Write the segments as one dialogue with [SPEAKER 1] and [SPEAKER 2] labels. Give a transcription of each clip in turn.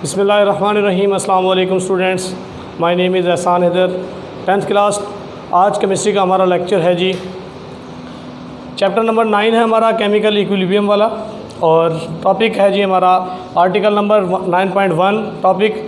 [SPEAKER 1] बिस्मिल्लाहिर्रहमानिर्रहीम। अस्सलाम वालेकुम स्टूडेंट्स, माय नेम इज़ एहसान हैदर, 10th क्लास। आज केमिस्ट्री का हमारा लेक्चर है जी, चैप्टर नंबर 9 है हमारा केमिकल इक्विलिब्रियम वाला, और टॉपिक है जी हमारा article number 9.1, topic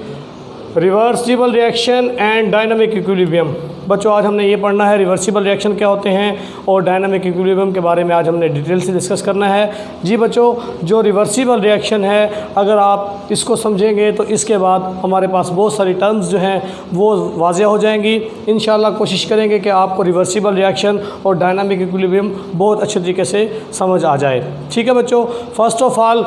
[SPEAKER 1] reversible reaction and dynamic equilibrium. बच्चों, आज हमने ये पढ़ना है रिवर्सिबल रिएक्शन क्या होते हैं और डायनामिक इक्विलिब्रियम के बारे में आज हमने डिटेल से डिस्कस करना है जी। बच्चों, जो रिवर्सिबल रिएक्शन है, अगर आप इसको समझेंगे तो इसके बाद हमारे पास बहुत सारी टर्म्स जो हैं वो वाज़ेह हो जाएंगी। इंशाल्लाह कोशिश करेंगे कि आपको रिवर्सिबल रिएक्शन और डायनामिक इक्विलिब्रियम बहुत अच्छे तरीके से समझ आ जाए। ठीक है बच्चों, फ़र्स्ट ऑफ़ ऑल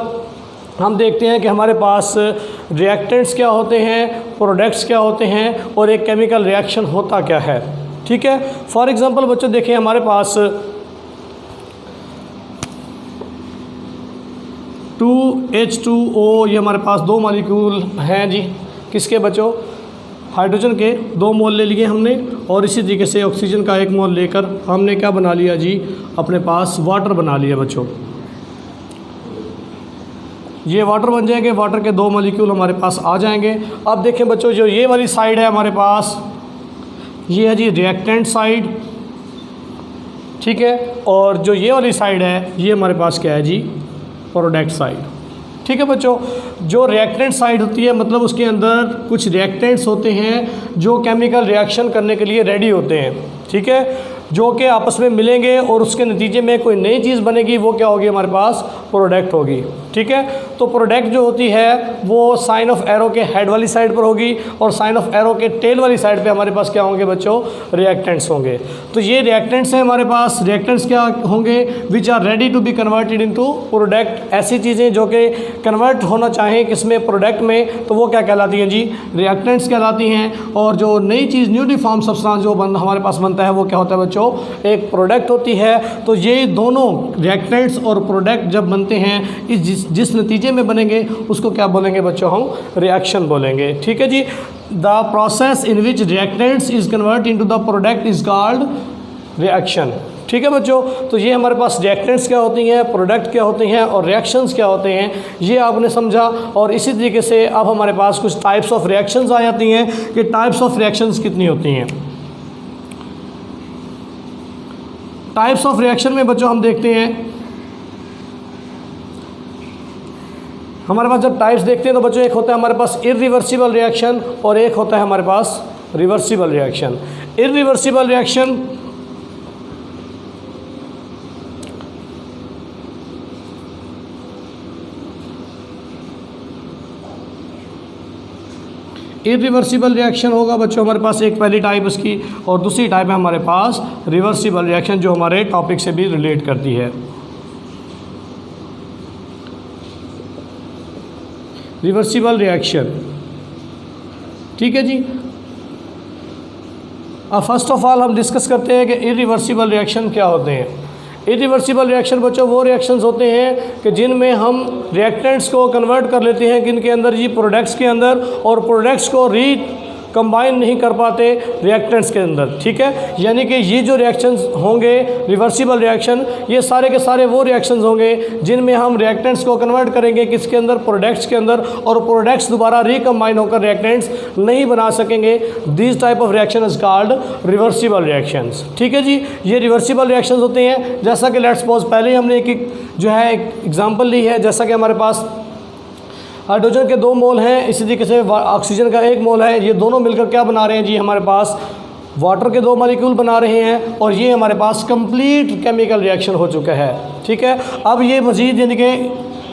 [SPEAKER 1] हम देखते हैं कि हमारे पास रिएक्टेंट्स क्या होते हैं, प्रोडक्ट्स क्या होते हैं और एक केमिकल रिएक्शन होता क्या है। ठीक है, फॉर एग्ज़ाम्पल बच्चों देखिए, हमारे पास 2H2O, ये हमारे पास दो मॉलिक्यूल हैं जी। किसके बच्चों? हाइड्रोजन के 2 मोल ले लिए हमने, और इसी तरीके से ऑक्सीजन का 1 मोल लेकर हमने क्या बना लिया जी, अपने पास वाटर बना लिया बच्चों। ये वाटर बन जाएंगे, वाटर के 2 मॉलिक्यूल हमारे पास आ जाएंगे। अब देखें बच्चों, जो ये वाली साइड है हमारे पास, ये है जी रिएक्टेंट साइड, ठीक है, और जो ये वाली साइड है ये हमारे पास क्या है जी, प्रोडक्ट साइड। ठीक है बच्चों, जो रिएक्टेंट साइड होती है मतलब उसके अंदर कुछ रिएक्टेंट्स होते हैं जो केमिकल रिएक्शन करने के लिए रेडी होते हैं। ठीक है, जो कि आपस में मिलेंगे और उसके नतीजे में कोई नई चीज़ बनेगी, वो क्या होगी, हमारे पास प्रोडक्ट होगी। ठीक है, तो प्रोडक्ट जो होती है वो साइन ऑफ एरो के हेड वाली साइड पर होगी और साइन ऑफ एरो के टेल वाली साइड पे हमारे पास क्या होंगे बच्चों, रिएक्टेंट्स होंगे। तो ये रिएक्टेंट्स हैं हमारे पास। रिएक्टेंट्स क्या होंगे, which are ready to be converted into product. ऐसी चीज़ें जो कि कन्वर्ट होना चाहें किसमें, प्रोडक्ट में, तो वो क्या कहलाती हैं जी, रिएक्टेंट्स कहलाती हैं। और जो नई चीज़ न्यू डिफॉर्म सब्सटेंस जो हमारे पास बनता है वो क्या होता है बच्चों, एक प्रोडक्ट होती है। तो ये दोनों रिएक्टेंट्स और प्रोडक्ट जब बनते हैं, इस जिस नतीजे में बनेंगे उसको क्या बोलेंगे बच्चों, हम रिएक्शन बोलेंगे। ठीक है जी, the process in which reactants is convert into the product is called reaction. ठीक है बच्चों, तो ये हमारे पास रिएक्टेंट्स क्या होती हैं, प्रोडक्ट क्या होते हैं और रिएक्शंस क्या होते हैं, ये आपने समझा। और इसी तरीके से अब हमारे पास कुछ टाइप्स ऑफ रिएक्शंस आ जाती हैं कि टाइप्स ऑफ रिएक्शंस कितनी होती हैं। टाइप्स ऑफ रिएक्शन में बच्चों हम देखते हैं, हमारे पास जब टाइप्स देखते हैं तो बच्चों एक होता है हमारे पास इरिवर्सिबल रिएक्शन और एक होता है हमारे पास reversible reaction. Irreversible reaction irreversible reaction होगा बच्चों हमारे पास एक पहली टाइप इसकी, और दूसरी टाइप है हमारे पास रिवर्सिबल रिएक्शन जो हमारे टॉपिक से भी रिलेट करती है। रिवर्सिबल रिएक्शन, ठीक है जी। अब फर्स्ट ऑफ ऑल हम डिस्कस करते हैं कि इरिवर्सिबल रिएक्शन क्या होते हैं। इरिवर्सिबल रिएक्शन बच्चों वो रिएक्शंस होते हैं कि जिनमें हम रिएक्टेंट्स को कन्वर्ट कर लेते हैं किनके अंदर जी, प्रोडक्ट्स के अंदर, और प्रोडक्ट्स को कंबाइन नहीं कर पाते रिएक्टेंट्स के अंदर। ठीक है, यानी कि ये जो रिएक्शंस होंगे रिवर्सिबल रिएक्शन, ये सारे के सारे वो रिएक्शंस होंगे जिनमें हम रिएक्टेंट्स को कन्वर्ट करेंगे किसके अंदर, प्रोडक्ट्स के अंदर, और प्रोडक्ट्स दोबारा रिकम्बाइन होकर रिएक्टेंट्स नहीं बना सकेंगे। This type of reaction is called reversible reactions. ठीक है जी, ये रिवर्सिबल रिएक्शंस होते हैं। जैसा कि लेट्स सपोज पहले हमने एक जो है एक एग्जाम्पल ली है, जैसा कि हमारे पास हाइड्रोजन के 2 मोल हैं, इसी तरीके से ऑक्सीजन का 1 मोल है। ये दोनों मिलकर क्या बना रहे हैं जी, हमारे पास वाटर के 2 मॉलिक्यूल बना रहे हैं, और ये हमारे पास कंप्लीट केमिकल रिएक्शन हो चुका है। ठीक है, अब ये मज़ीद यानी कि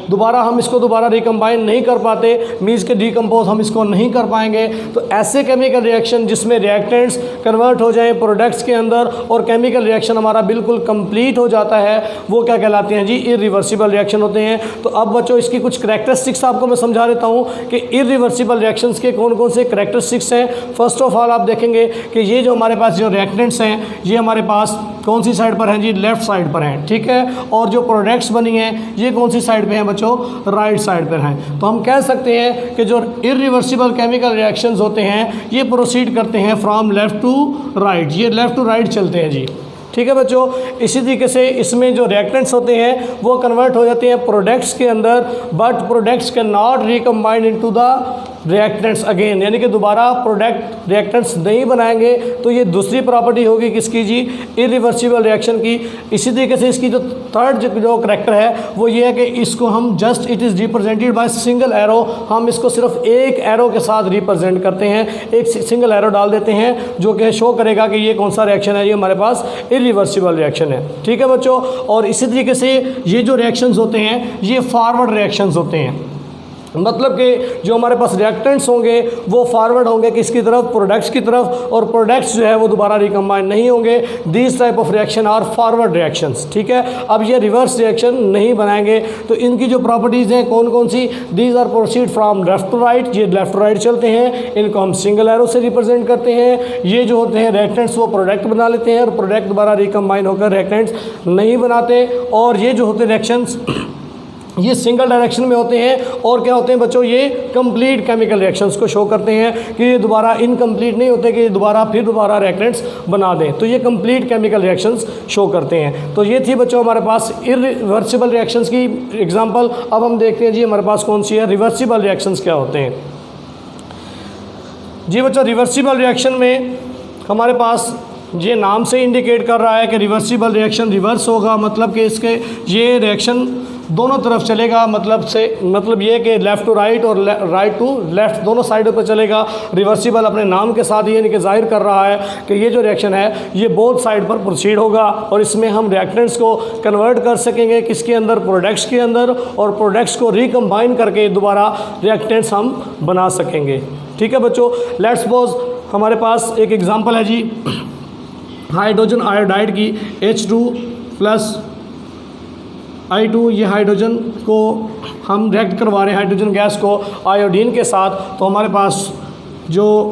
[SPEAKER 1] दोबारा हम इसको दोबारा रिकम्बाइन नहीं कर पाते, मीन्स के डिकम्पोज हम इसको नहीं कर पाएंगे। तो ऐसे केमिकल रिएक्शन जिसमें रिएक्टेंट्स कन्वर्ट हो जाएं प्रोडक्ट्स के अंदर और केमिकल रिएक्शन हमारा बिल्कुल कंप्लीट हो जाता है, वो क्या कहलाते हैं जी, इरिवर्सिबल रिएक्शन होते हैं। तो अब बच्चों इसकी कुछ करैक्टरिस्टिक्स आपको मैं समझा देता हूँ कि इरिवर्सिबल रिएक्शंस के कौन कौन से करैक्टरिस्टिक्स हैं। फर्स्ट ऑफ ऑल आप देखेंगे कि ये जो हमारे पास जो रिएक्टेंट्स हैं ये हमारे पास कौन सी साइड पर हैं जी, लेफ़्ट साइड पर हैं। ठीक है, और जो प्रोडक्ट्स बनी हैं ये कौन सी साइड पे हैं बच्चों, राइट साइड पर हैं। तो हम कह सकते हैं कि जो इरिवर्सिबल केमिकल रिएक्शंस होते हैं ये प्रोसीड करते हैं फ्रॉम लेफ़्ट टू राइट, ये लेफ़्ट टू राइट चलते हैं जी। ठीक है बच्चों। इसी तरीके से इसमें जो रिएक्टेंट्स होते हैं वो कन्वर्ट हो जाते हैं प्रोडक्ट्स के अंदर, but products can not recombined into the reactants again, यानी कि दोबारा प्रोडक्ट रिएक्टेंट्स नहीं बनाएंगे। तो ये दूसरी प्रॉपर्टी होगी किसकी जी, इरिवर्सिबल रिएक्शन की। इसी तरीके से इसकी जो थर्ड जो करैक्टर है वो ये है कि इसको हम just it is represented by single arrow, हम इसको सिर्फ एक एरो के साथ रिप्रेजेंट करते हैं, एक सिंगल एरो डाल देते हैं जो कि शो करेगा कि ये कौन सा रिएक्शन है, ये हमारे पास इरिवर्सिबल रिएक्शन है। ठीक है बच्चों। और इसी तरीके से ये जो रिएक्शंस होते हैं ये फॉरवर्ड रिएक्शंस होते हैं, मतलब कि जो हमारे पास रिएक्टेंट्स होंगे वो फॉरवर्ड होंगे किसकी तरफ, प्रोडक्ट्स की तरफ, और प्रोडक्ट्स जो है वो दोबारा रिकम्बाइंड नहीं होंगे। These type of reaction are forward reactions. ठीक है। अब ये रिवर्स रिएक्शन नहीं बनाएंगे, तो इनकी जो प्रॉपर्टीज़ हैं कौन कौन सी, these are proceed from left to right, ये लेफ्ट टू राइट चलते हैं, इनको हम सिंगल एरो से रिप्रेजेंट करते हैं। ये जो होते हैं रिएक्टेंट्स वो प्रोडक्ट बना लेते हैं और प्रोडक्ट दोबारा रिकम्बाइन होकर रिएक्टेंट्स नहीं बनाते। और ये जो होते हैं रिएक्शंस ये सिंगल डायरेक्शन में होते हैं, और क्या होते हैं बच्चों, ये कंप्लीट केमिकल रिएक्शंस को शो करते हैं कि ये दोबारा इनकम्प्लीट नहीं होते कि दोबारा रिएक्टेंट्स बना दें। तो ये कंप्लीट केमिकल रिएक्शंस शो करते हैं। तो ये थी बच्चों हमारे पास इरिवर्सिबल रिएक्शंस की एग्जांपल। अब हम देखते हैं जी हमारे पास कौन सी है, रिवर्सिबल रिएक्शंस क्या होते हैं। जी बच्चों, रिवर्सिबल रिएक्शन में हमारे पास ये नाम से इंडिकेट कर रहा है कि रिवर्सिबल रिएक्शन रिवर्स होगा, मतलब कि इसके ये रिएक्शन दोनों तरफ चलेगा, मतलब ये कि लेफ़्ट टू राइट और राइट टू लेफ़्ट दोनों साइडों पर चलेगा। रिवर्सिबल अपने नाम के साथ ये कि जाहिर कर रहा है कि ये जो रिएक्शन है ये बोथ साइड पर प्रोसीड होगा, और इसमें हम रिएक्टेंट्स को कन्वर्ट कर सकेंगे किसके अंदर, प्रोडक्ट्स के अंदर, और प्रोडक्ट्स को रिकम्बाइन करके दोबारा रिएक्टेंट्स हम बना सकेंगे। ठीक है बच्चों। लेट्स सपोज हमारे पास एक एग्जांपल है जी हाइड्रोजन आयोडाइड की H2+I2, ये हाइड्रोजन को हम रिएक्ट करवा रहे हैं हाइड्रोजन गैस को आयोडीन के साथ, तो हमारे पास जो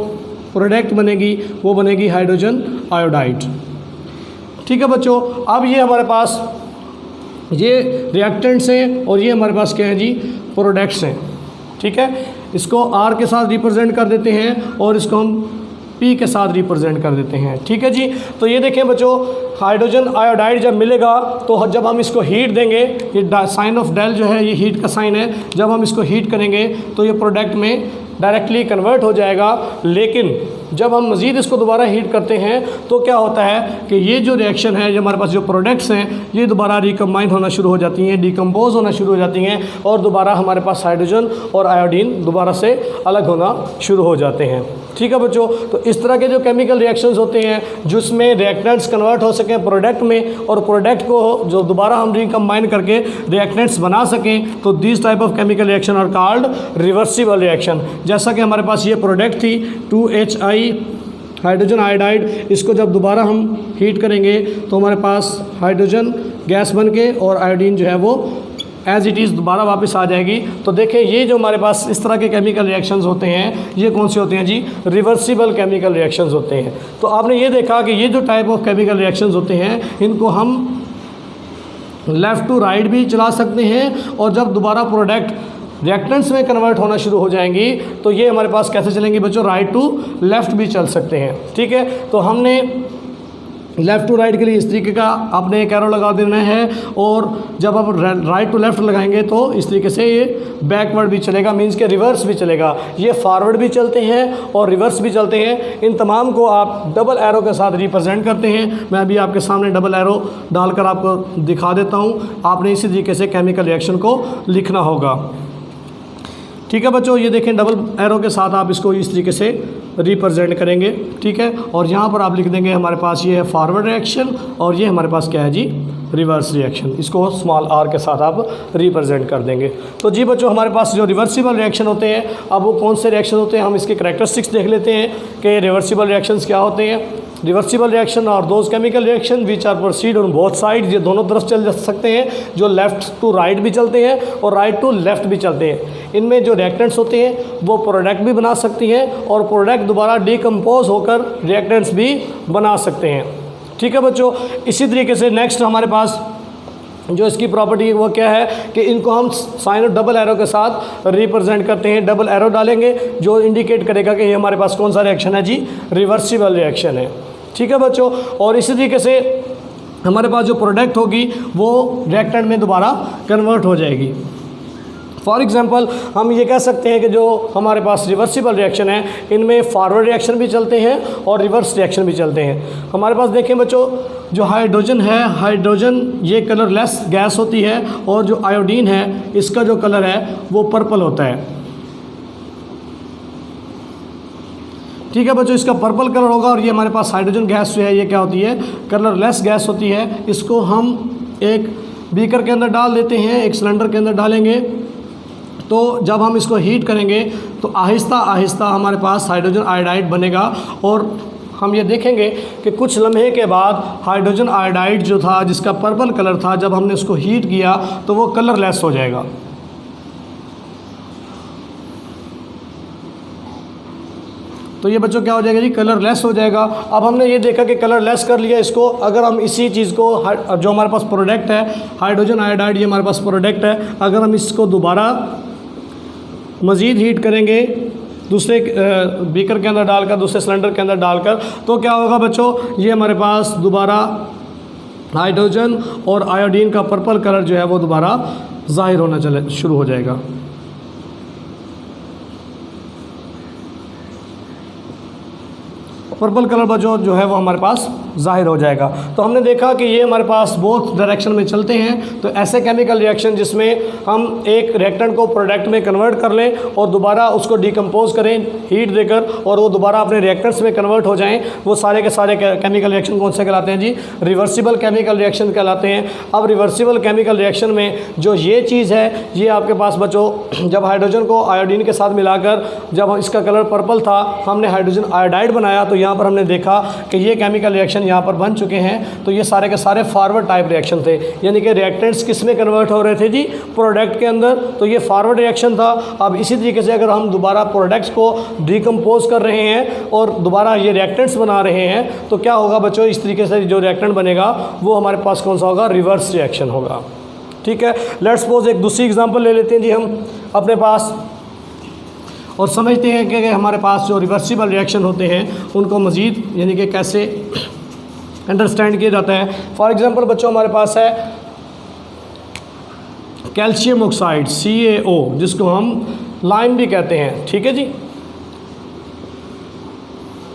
[SPEAKER 1] प्रोडक्ट बनेगी वो बनेगी हाइड्रोजन आयोडाइड। ठीक है बच्चों। अब ये हमारे पास ये रिएक्टेंट्स हैं और ये हमारे पास क्या है जी, प्रोडक्ट्स हैं। ठीक है। इसको R के साथ रिप्रेजेंट कर देते हैं और इसको हम P के साथ रिप्रेजेंट कर देते हैं। ठीक है जी। तो ये देखें बच्चों, हाइड्रोजन आयोडाइड जब मिलेगा तो जब हम इसको हीट देंगे, ये साइन ऑफ डेल जो है ये हीट का साइन है, जब हम इसको हीट करेंगे तो ये प्रोडक्ट में डायरेक्टली कन्वर्ट हो जाएगा। लेकिन जब हम मज़ीद इसको दोबारा हीट करते हैं तो क्या होता है कि ये जो रिएक्शन है, ये हमारे पास जो प्रोडक्ट्स हैं ये दोबारा रिकम्बाइन होना शुरू हो जाती हैं, डिकम्पोज होना शुरू हो जाती हैं, और दोबारा हमारे पास हाइड्रोजन और आयोडीन दोबारा से अलग होना शुरू हो जाते हैं। ठीक है बच्चों। तो इस तरह के जो केमिकल रिएक्शंस होते हैं जिसमें रिएक्टेंट्स कन्वर्ट हो सकें प्रोडक्ट में, और प्रोडक्ट को जो दोबारा हम रिकम्बाइन करके रिएक्टेंट्स बना सकें, तो this type of chemical reaction are called reversible reaction. जैसा कि हमारे पास ये प्रोडक्ट थी 2HI हाइड्रोजन आयोडाइड, इसको जब दोबारा हम हीट करेंगे तो हमारे पास हाइड्रोजन गैस बन के और आयोडीन जो है वो एज इट इज़ दोबारा वापस आ जाएगी। तो देखें ये जो हमारे पास इस तरह के केमिकल रिएक्शंस होते हैं ये कौन से होते हैं जी, रिवर्सिबल केमिकल रिएक्शंस होते हैं। तो आपने ये देखा कि ये जो टाइप ऑफ केमिकल रिएक्शंस होते हैं इनको हम लेफ़्ट टू राइट भी चला सकते हैं, और जब दोबारा प्रोडक्ट रिएक्टेंट्स में कन्वर्ट होना शुरू हो जाएंगी तो ये हमारे पास कैसे चलेंगी बच्चों, राइट टू लेफ़्ट भी चल सकते हैं। ठीक है। तो हमने लेफ़्ट टू राइट के लिए इस तरीके का आपने एक एरो लगा देना है, और जब आप राइट टू लेफ़्ट लगाएंगे तो इस तरीके से ये बैकवर्ड भी चलेगा, मींस के रिवर्स भी चलेगा। ये फॉरवर्ड भी चलते हैं और रिवर्स भी चलते हैं। इन तमाम को आप डबल एरो के साथ रिप्रेजेंट करते हैं। मैं अभी आपके सामने डबल एरो डालकर आपको दिखा देता हूँ। आपने इसी तरीके से केमिकल रिएक्शन को लिखना होगा। ठीक है बच्चों। ये देखें डबल एरो के साथ आप इसको इस तरीके से रिप्रेजेंट करेंगे। ठीक है। और यहाँ पर आप लिख देंगे हमारे पास ये है फॉरवर्ड रिएक्शन और ये हमारे पास क्या है जी, रिवर्स रिएक्शन। इसको स्मॉल r के साथ आप रिप्रेजेंट कर देंगे। तो जी बच्चों हमारे पास जो रिवर्सिबल रिएक्शन होते हैं, अब वो कौन से रिएक्शन होते हैं हम इसके करैक्टरिस्टिक्स देख लेते हैं कि रिवर्सिबल रिएक्शंस क्या होते हैं। रिवर्सिबल रिएक्शन और those chemical reaction which are proceed on both side, ये दोनों तरफ चल सकते हैं, जो लेफ़्ट टू राइट भी चलते हैं और राइट टू लेफ़्ट भी चलते हैं। इनमें जो रिएक्टेंट्स होते हैं वो प्रोडक्ट भी बना सकती हैं और प्रोडक्ट दोबारा डिकम्पोज होकर रिएक्टेंट्स भी बना सकते हैं। ठीक है बच्चों। इसी तरीके से नेक्स्ट हमारे पास जो इसकी प्रॉपर्टी है वो क्या है कि इनको हम साइन और डबल एरो के साथ रिप्रेजेंट करते हैं। डबल एरो डालेंगे जो इंडिकेट करेगा कि ये हमारे पास कौन सा रिएक्शन है जी, रिवर्सिबल रिएक्शन है। ठीक है बच्चों। और इसी तरीके से हमारे पास जो प्रोडक्ट होगी वो रिएक्टेंट में दोबारा कन्वर्ट हो जाएगी। फॉर एग्ज़ाम्पल हम ये कह सकते हैं कि जो हमारे पास रिवर्सिबल रिएक्शन है इनमें फॉरवर्ड रिएक्शन भी चलते हैं और रिवर्स रिएक्शन भी चलते हैं। हमारे पास देखें बच्चों, जो हाइड्रोजन है, हाइड्रोजन ये कलरलेस गैस होती है और जो आयोडीन है इसका जो कलर है वो पर्पल होता है। ठीक है बच्चों, इसका पर्पल कलर होगा और ये हमारे पास हाइड्रोजन गैस जो है ये क्या होती है, कलरलेस गैस होती है। इसको हम एक बीकर के अंदर डाल देते हैं, एक सिलेंडर के अंदर डालेंगे, तो जब हम इसको हीट करेंगे तो आहिस्ता आहिस्ता हमारे पास हाइड्रोजन आयोडाइड बनेगा और हम ये देखेंगे कि कुछ लम्हे के बाद हाइड्रोजन आयोडाइड जो था जिसका पर्पल कलर था, जब हमने उसको हीट किया तो वो कलरलेस हो जाएगा। तो ये बच्चों क्या हो जाएगा जी, कलरलेस हो जाएगा। अब हमने ये देखा कि कलरलेस कर लिया इसको, अगर हम इसी चीज़ को जो हमारे पास प्रोडक्ट है हाइड्रोजन आयोडाइड, ये हमारे पास प्रोडक्ट है, अगर हम इसको दोबारा मज़ीद हीट करेंगे दूसरे बीकर के अंदर डालकर, दूसरे सिलेंडर के अंदर डालकर, तो क्या होगा बच्चों, ये हमारे पास दोबारा हाइड्रोजन और आयोडीन का पर्पल कलर जो है वो दोबारा ज़ाहिर होना शुरू हो जाएगा। पर्पल कलर बच्चों जो है वो हमारे पास ज़ाहिर हो जाएगा। तो हमने देखा कि ये हमारे पास बोथ डायरेक्शन में चलते हैं। तो ऐसे केमिकल रिएक्शन जिसमें हम एक रिएक्टेंट को प्रोडक्ट में कन्वर्ट कर लें और दोबारा उसको डिकम्पोज करें हीट देकर और वो दोबारा अपने रिएक्टेंट्स में कन्वर्ट हो जाएं, वो सारे के सारे केमिकल रिएक्शन कौन से कहलाते हैं जी, रिवर्सिबल केमिकल रिएक्शन कहलाते हैं। अब रिवर्सिबल केमिकल रिएक्शन में जो ये चीज़ है, ये आपके पास बच्चों जब हाइड्रोजन को आयोडीन के साथ मिलाकर जब इसका कलर पर्पल था, हमने हाइड्रोजन आयोडाइड बनाया, तो यहाँ पर हमने देखा कि ये केमिकल रिएक्शन यहाँ पर बन चुके हैं। तो ये सारे के सारे फॉरवर्ड टाइप रिएक्शन थे, यानी कि रिएक्टेंट्स किस में कन्वर्ट हो रहे थे जी, प्रोडक्ट के अंदर। तो ये फॉरवर्ड रिएक्शन था। अब इसी तरीके से अगर हम दोबारा प्रोडक्ट्स को डिकम्पोज कर रहे हैं और दोबारा ये रिएक्टेंट्स बना रहे हैं, तो क्या होगा बच्चों, इस तरीके से जो रिएक्टेंट बनेगा वो हमारे पास कौन सा होगा, रिवर्स रिएक्शन होगा। ठीक है, लेट्स सपोज एक दूसरी एग्जांपल ले लेते हैं जी हम अपने पास और समझते हैं कि हमारे पास जो रिवर्सिबल रिएक्शन होते हैं उनको मज़ीद यानी कि कैसे अंडरस्टैंड किया जाता है। फॉर एग्जांपल बच्चों हमारे पास है कैल्शियम ऑक्साइड CaO, जिसको हम लाइम भी कहते हैं। ठीक है जी,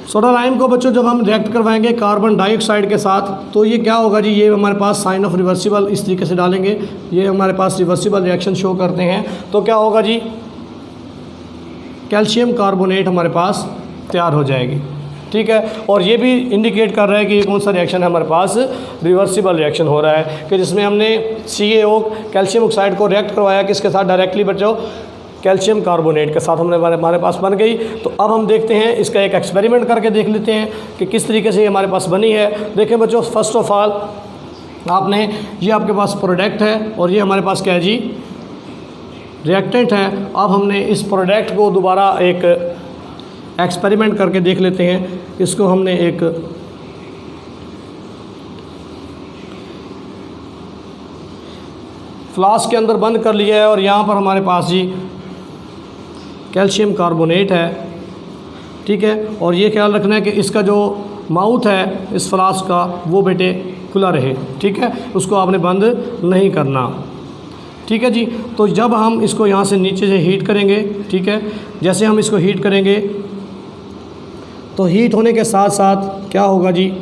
[SPEAKER 1] सोडा लाइम को बच्चों जब हम रिएक्ट करवाएंगे कार्बन डाइऑक्साइड के साथ, तो ये क्या होगा जी, ये हमारे पास साइन ऑफ रिवर्सिबल इस तरीके से डालेंगे, ये हमारे पास रिवर्सिबल रिएक्शन शो करते हैं। तो क्या होगा जी, कैल्शियम कार्बोनेट हमारे पास तैयार हो जाएगी। ठीक है, और ये भी इंडिकेट कर रहा है कि ये कौन सा रिएक्शन है हमारे पास, रिवर्सिबल रिएक्शन हो रहा है, कि जिसमें हमने CaO कैल्शियम ऑक्साइड को रिएक्ट करवाया किसके साथ, डायरेक्टली बच्चों कैल्शियम कार्बोनेट के साथ हमारे पास बन गई। तो अब हम देखते हैं इसका एक एक्सपेरिमेंट करके देख लेते हैं कि किस तरीके से ये हमारे पास बनी है। देखें बच्चों, फर्स्ट ऑफ ऑल आपने ये आपके पास प्रोडक्ट है और ये हमारे पास क्या है जी, रिएक्टेंट है। अब हमने इस प्रोडक्ट को दोबारा एक एक्सपेरिमेंट करके देख लेते हैं। इसको हमने एक फ्लास्क के अंदर बंद कर लिया है और यहाँ पर हमारे पास जी कैल्शियम कार्बोनेट है। ठीक है, और ये ख्याल रखना है कि इसका जो माउथ है इस फ्लास्क का वो बेटे खुला रहे। ठीक है, उसको आपने बंद नहीं करना। ठीक है जी, तो जब हम इसको यहाँ से नीचे से हीट करेंगे, ठीक है, जैसे हम इसको हीट करेंगे तो हीट होने के साथ साथ क्या होगा जी,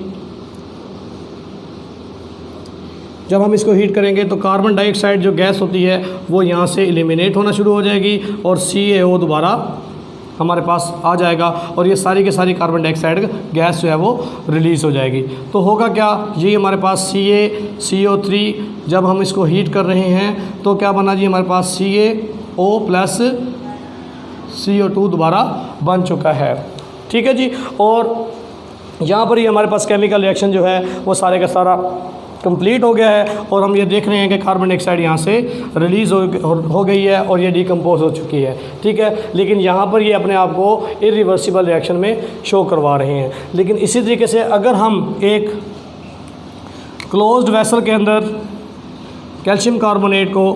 [SPEAKER 1] जब हम इसको हीट करेंगे तो कार्बन डाइऑक्साइड जो गैस होती है वो यहाँ से एलिमिनेट होना शुरू हो जाएगी और CaO दोबारा हमारे पास आ जाएगा और ये सारी के सारी कार्बन डाइऑक्साइड गैस जो है वो रिलीज़ हो जाएगी। तो होगा क्या, ये हमारे पास CaCO3 जब हम इसको हीट कर रहे हैं तो क्या बना जी, हमारे पास CaO प्लस CO2 दोबारा बन चुका है। ठीक है जी, और यहाँ पर ही हमारे पास केमिकल रिएक्शन जो है वो सारे का सारा कंप्लीट हो गया है और हम ये देख रहे हैं कि कार्बन डाइऑक्साइड यहाँ से रिलीज़ हो गई है और ये डिकम्पोज हो चुकी है। ठीक है, लेकिन यहाँ पर ये अपने आप को इरिवर्सिबल रिएक्शन में शो करवा रहे हैं। लेकिन इसी तरीके से अगर हम एक क्लोज्ड वेसल के अंदर कैल्शियम कार्बोनेट को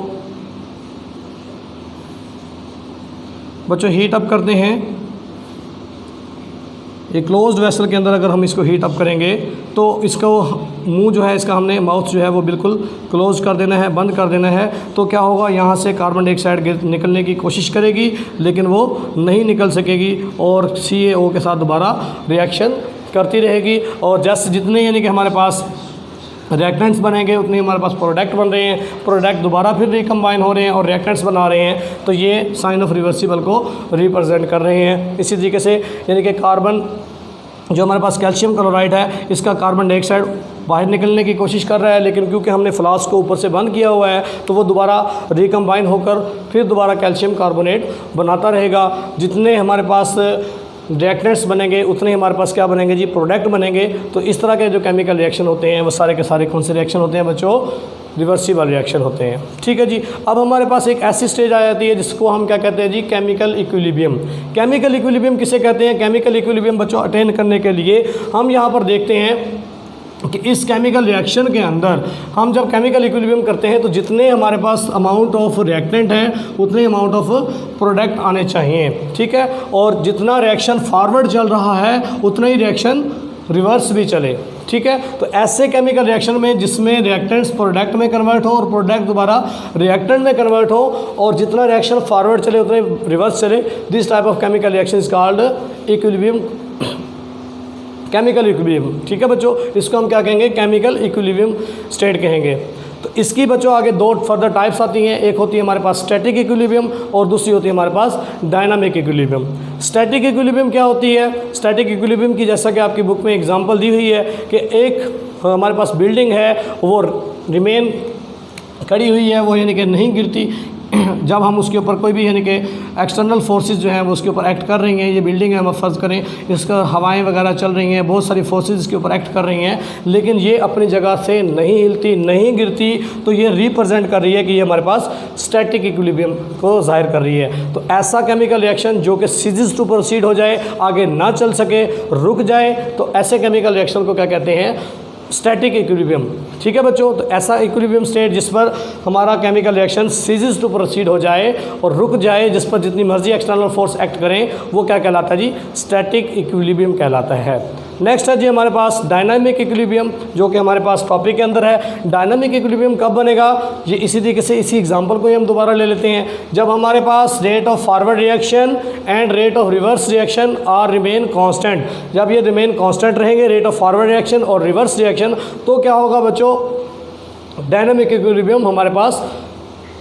[SPEAKER 1] बच्चों हीट अप करते हैं, एक क्लोज्ड वेसल के अंदर अगर हम इसको हीट अप करेंगे तो इसको मुंह जो है इसका हमने माउथ जो है वो बिल्कुल क्लोज कर देना है, बंद कर देना है। तो क्या होगा, यहाँ से कार्बन डाइऑक्साइड निकलने की कोशिश करेगी लेकिन वो नहीं निकल सकेगी और CaO के साथ दोबारा रिएक्शन करती रहेगी। और जैसे जितने यानी कि हमारे पास रिएक्टेंट्स बनेंगे उतने हमारे पास प्रोडक्ट बन रहे हैं, प्रोडक्ट दोबारा फिर रिकम्बाइन हो रहे हैं और रिएक्टेंट्स बना रहे हैं। तो ये साइन ऑफ रिवर्सिबल को रिप्रेजेंट कर रहे हैं। इसी तरीके से यानी कि कार्बन जो हमारे पास कैल्शियम क्लोराइड है, इसका कार्बन डाइऑक्साइड बाहर निकलने की कोशिश कर रहा है, लेकिन क्योंकि हमने फ्लास्क को ऊपर से बंद किया हुआ है तो वो दोबारा रिकम्बाइन होकर फिर दोबारा कैल्शियम कार्बोनेट बनाता रहेगा। जितने हमारे पास रिएक्टेंट्स बनेंगे उतने हमारे पास क्या बनेंगे जी, प्रोडक्ट बनेंगे। तो इस तरह के जो केमिकल रिएक्शन होते हैं वो सारे के सारे कौन से रिएक्शन होते हैं बच्चों, रिवर्सिबल रिएक्शन होते हैं। ठीक है जी। अब हमारे पास एक ऐसी स्टेज आ जाती है जिसको हम क्या कहते हैं जी, केमिकल इक्विलिब्रियम। केमिकल इक्विलिब्रियम किसे कहते हैं? केमिकल इक्विलिब्रियम बच्चों अटेन करने के लिए हम यहाँ पर देखते हैं कि इस केमिकल रिएक्शन के अंदर हम जब केमिकल इक्विलिब्रियम करते हैं तो जितने हमारे पास अमाउंट ऑफ रिएक्टेंट हैं उतने अमाउंट ऑफ प्रोडक्ट आने चाहिए। ठीक है। और जितना रिएक्शन फॉरवर्ड चल रहा है उतना ही रिएक्शन रिवर्स भी चले। ठीक है। तो ऐसे केमिकल रिएक्शन में जिसमें रिएक्टेंट्स प्रोडक्ट में कन्वर्ट हो और प्रोडक्ट दोबारा रिएक्टेंट में कन्वर्ट हो और जितना रिएक्शन फॉरवर्ड चले उतने रिवर्स चले, this type of chemical reaction is called equilibrium, chemical equilibrium. ठीक है बच्चों, इसको हम क्या कहेंगे, केमिकल इक्विलिब्रियम स्टेट कहेंगे। तो इसकी बच्चों आगे दो फर्दर टाइप्स आती हैं, एक होती है हमारे पास स्टैटिक इक्विलिब्रियम और दूसरी होती है हमारे पास डायनामिक इक्विलिब्रियम। स्टैटिक इक्विलिब्रियम क्या होती है? स्टैटिक इक्विलिब्रियम की जैसा कि आपकी बुक में एग्जांपल दी हुई है कि एक हमारे पास बिल्डिंग है वो रिमेन खड़ी हुई है, वो यानी कि नहीं गिरती। जब हम उसके ऊपर कोई भी यानी कि एक्सटर्नल फोर्सेस जो हैं वो उसके ऊपर एक्ट कर रही हैं, ये बिल्डिंग है हम फ़र्ज़ करें, इसका हवाएं वगैरह चल रही हैं, बहुत सारी फोर्सेस इसके ऊपर एक्ट कर रही हैं, लेकिन ये अपनी जगह से नहीं हिलती, नहीं गिरती, तो ये रिप्रेजेंट कर रही है कि ये हमारे पास स्टैटिक इक्विलिब्रियम को जाहिर कर रही है। तो ऐसा केमिकल रिएक्शन जो कि सीजेस टू प्रोसीड हो जाए, आगे ना चल सके, रुक जाए, तो ऐसे केमिकल रिएक्शन को क्या कहते हैं, स्टैटिक इक्विलिब्रियम। ठीक है बच्चों। तो ऐसा इक्विलिब्रियम स्टेट जिस पर हमारा chemical reaction ceases to proceed हो जाए और रुक जाए, जिस पर जितनी मर्जी एक्सटर्नल फोर्स एक्ट करें, वो क्या कहलाता है जी, स्टैटिक इक्विलिब्रियम कहलाता है। नेक्स्ट है जी हमारे पास डायनामिक इक्विलिब्रियम, जो कि हमारे पास टॉपिक के अंदर है। डायनामिक इक्विलिब्रियम कब बनेगा, ये इसी तरीके से इसी एग्जांपल को ही हम दोबारा ले लेते हैं। जब हमारे पास rate of forward reaction and rate of reverse reaction are remain constant, जब ये रिमेन कांस्टेंट रहेंगे, रेट ऑफ फॉरवर्ड रिएक्शन और रिवर्स रिएक्शन, तो क्या होगा बच्चों, डायनामिक इक्विलिब्रियम हमारे पास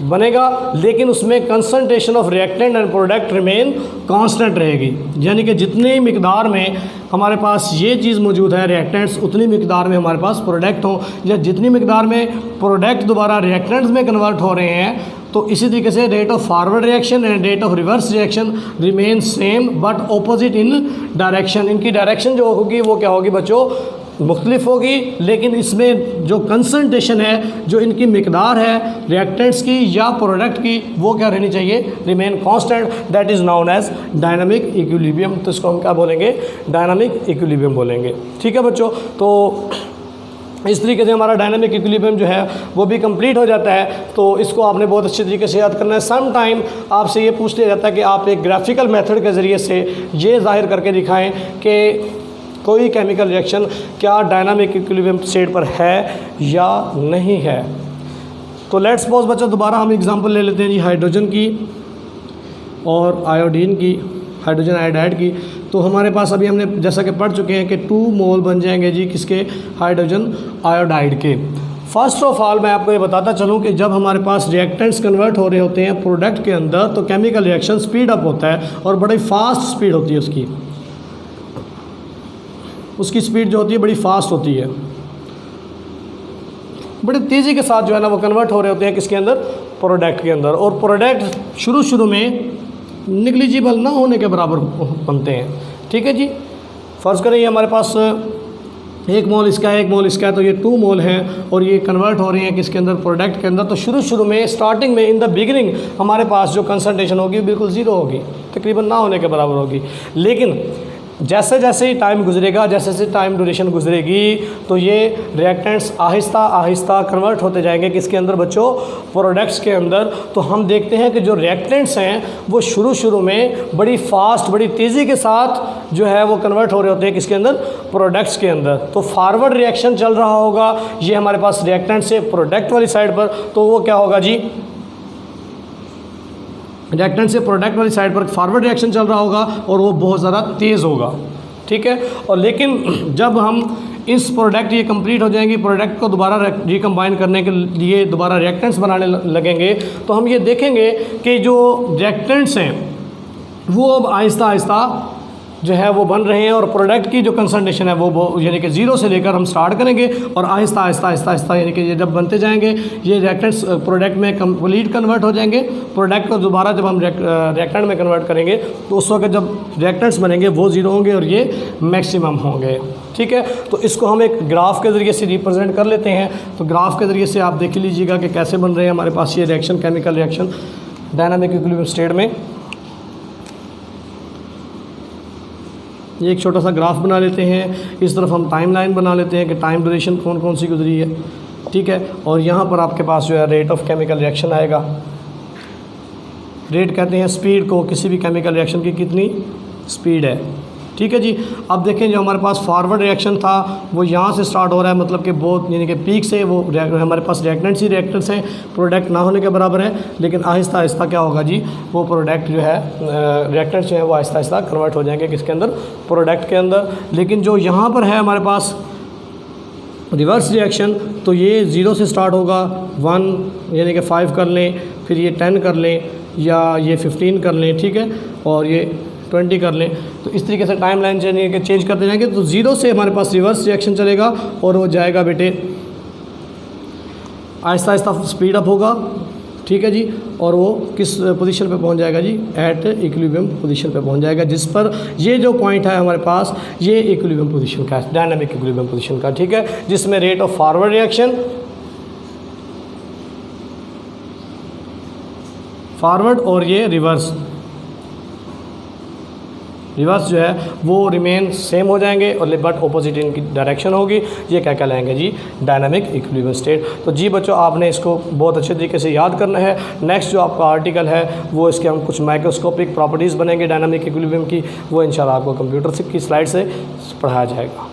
[SPEAKER 1] बनेगा, लेकिन उसमें concentration of reactant and product remain constant रहेगी। यानी कि जितनी मिकदार में हमारे पास ये चीज़ मौजूद है रिएक्टेंट्स, उतनी मिकदार में हमारे पास प्रोडक्ट हो, या जितनी मिकदार में प्रोडक्ट दोबारा रिएक्टेंट्स में कन्वर्ट हो रहे हैं, तो इसी तरीके से rate of forward reaction and rate of reverse reaction remain same but opposite in direction. इनकी डायरेक्शन जो होगी वो क्या होगी बच्चों, मुख्तलिफ होगी, लेकिन इसमें जो कंसंट्रेशन है, जो इनकी मिकदार है रिएक्टेंट्स की या प्रोडक्ट की, वो क्या रहनी चाहिए, remain constant. That is known as dynamic equilibrium. तो इसको हम क्या बोलेंगे, डायनामिक इक्विलिब्रियम बोलेंगे। ठीक है बच्चों। तो इस तरीके से हमारा डायनामिक इक्विलिब्रियम जो है वो भी कंप्लीट हो जाता है। तो इसको आपने बहुत अच्छे तरीके से याद करना है। सम टाइम आपसे ये पूछ लिया जाता है कि आप एक ग्राफिकल मेथड के ज़रिए से ये जाहिर करके दिखाएं कि कोई केमिकल रिएक्शन क्या डायनामिक इक्विलिब्रियम स्टेट पर है या नहीं है। तो लेट्स सपोज बच्चों दोबारा हम एग्जांपल ले लेते हैं जी हाइड्रोजन की और आयोडीन की, हाइड्रोजन आयोडाइड की। तो हमारे पास अभी हमने जैसा कि पढ़ चुके हैं कि 2 मोल बन जाएंगे जी किसके, हाइड्रोजन आयोडाइड के। फर्स्ट ऑफ ऑल मैं आपको ये बताता चलूँ कि जब हमारे पास रिएक्टेंट्स कन्वर्ट हो रहे होते हैं प्रोडक्ट के अंदर, तो केमिकल रिएक्शन स्पीड अप होता है और बड़ी फास्ट स्पीड होती है उसकी स्पीड जो होती है बड़ी फास्ट होती है, बड़ी तेज़ी के साथ जो है ना वो कन्वर्ट हो रहे होते हैं किसके अंदर, प्रोडक्ट के अंदर। और प्रोडक्ट शुरू में निग्लिजिबल ना होने के बराबर बनते हैं। ठीक है जी। फ़र्ज़ करें ये हमारे पास 1 मोल इसका है, 1 मोल इसका है, तो ये 2 मोल हैं और ये कन्वर्ट हो रही हैं किसके अंदर, प्रोडक्ट के अंदर। तो शुरू में स्टार्टिंग में इन द बिगिनिंग हमारे पास जो कंसंट्रेशन होगी बिल्कुल ज़ीरो होगी, तकरीबन ना होने के बराबर होगी। लेकिन जैसे जैसे ही टाइम गुजरेगा, जैसे जैसे टाइम ड्यूरेशन गुजरेगी, तो ये रिएक्टेंट्स आहिस्ता आहिस्ता कन्वर्ट होते जाएंगे किसके अंदर बच्चों, प्रोडक्ट्स के अंदर। तो हम देखते हैं कि जो रिएक्टेंट्स हैं वो शुरू में बड़ी फास्ट, बड़ी तेज़ी के साथ जो है वो कन्वर्ट हो रहे होते हैं किसके अंदर, प्रोडक्ट्स के अंदर। तो फॉरवर्ड रिएक्शन चल रहा होगा, ये हमारे पास रिएक्टेंट से प्रोडक्ट वाली साइड पर, तो वो क्या होगा जी, रिएक्टेंट से प्रोडक्ट वाली साइड पर फॉरवर्ड रिएक्शन चल रहा होगा और वो बहुत ज़्यादा तेज़ होगा, ठीक है। और लेकिन जब हम इस प्रोडक्ट ये कंप्लीट हो जाएंगी, प्रोडक्ट को दोबारा रिकम्बाइन करने के लिए दोबारा रिएक्टेंट्स बनाने लगेंगे, तो हम ये देखेंगे कि जो रिएक्टेंट्स हैं वो अब आहिस्ता आहिस्ता जो है वो बन रहे हैं और प्रोडक्ट की जो कंसंट्रेशन है वो यानी कि ज़ीरो से लेकर हम स्टार्ट करेंगे और आहिस्ता आहिस्ता आहिस्ता आहिस्ता यानी कि ये जब बनते जाएंगे ये रिएक्टेंट्स प्रोडक्ट में कंप्लीट कन्वर्ट हो जाएंगे। प्रोडक्ट को दोबारा जब हम रिएक्टेंट में कन्वर्ट करेंगे तो उस वक्त जब रिएक्टेंट्स बनेंगे वो ज़ीरो होंगे और ये मैक्सिमम होंगे, ठीक है। तो इसको हम एक ग्राफ के ज़रिए से रिप्रेजेंट कर लेते हैं। तो ग्राफ के ज़रिए से आप देख लीजिएगा कि कैसे बन रहे हैं हमारे पास ये reaction, chemical reaction dynamic equilibrium state में। ये एक छोटा सा ग्राफ बना लेते हैं, इस तरफ हम टाइम लाइन बना लेते हैं कि टाइम ड्यूरेशन कौन कौन सी गुजरी है, ठीक है। और यहाँ पर आपके पास जो है रेट ऑफ केमिकल रिएक्शन आएगा। रेट कहते हैं स्पीड को, किसी भी केमिकल रिएक्शन की कितनी स्पीड है, ठीक है जी। अब देखें जो हमारे पास फॉरवर्ड रिएक्शन था वो यहाँ से स्टार्ट हो रहा है, मतलब कि बहुत यानी कि पीक से वो हमारे पास रिएक्टेंट्स ही रिएक्टेंट्स हैं, प्रोडक्ट ना होने के बराबर है। लेकिन आहिस्ता आहिस्ता क्या होगा जी, वो प्रोडक्ट जो है रिएक्टेंट्स जो है वो आहिस्ता आहिस्ता कन्वर्ट हो जाएंगे किसके अंदर, प्रोडक्ट के अंदर। लेकिन जो यहाँ पर है हमारे पास रिवर्स रिएक्शन, तो ये 0 से स्टार्ट होगा, 1 यानी कि 5 कर लें, फिर ये 10 कर लें या ये 15 कर लें, ठीक है, और ये 20 कर लें। तो इस तरीके से टाइम लाइन चेंज करते जाएंगे। तो 0 से हमारे पास रिवर्स रिएक्शन चलेगा और वो जाएगा बेटे आहिस्ता आहिस्ता स्पीड अप होगा, ठीक है जी। और वो किस पोजीशन पे पहुंच जाएगा जी, एट इक्विलिब्रियम पोजीशन पे पहुंच जाएगा, जिस पर ये जो पॉइंट है हमारे पास ये इक्विलिब्रियम पोजीशन का है, डायनामिक इक्विलिब्रियम पोजीशन का, ठीक है, जिसमें rate of forward reaction, forward और ये रिवर्स जो है वो रिमेन सेम हो जाएंगे और बट ऑपोजिट इनकी डायरेक्शन होगी। ये क्या कहलाएंगे जी, डायनामिक इक्विलिब्रियम स्टेट। तो जी बच्चों आपने इसको बहुत अच्छे तरीके से याद करना है। नेक्स्ट जो आपका आर्टिकल है वो इसके हम कुछ माइक्रोस्कोपिक प्रॉपर्टीज़ बनेंगे डायनामिक इक्विलिब्रियम की, वो इंशाल्लाह आपको कंप्यूटर की स्लाइड से पढ़ाया जाएगा।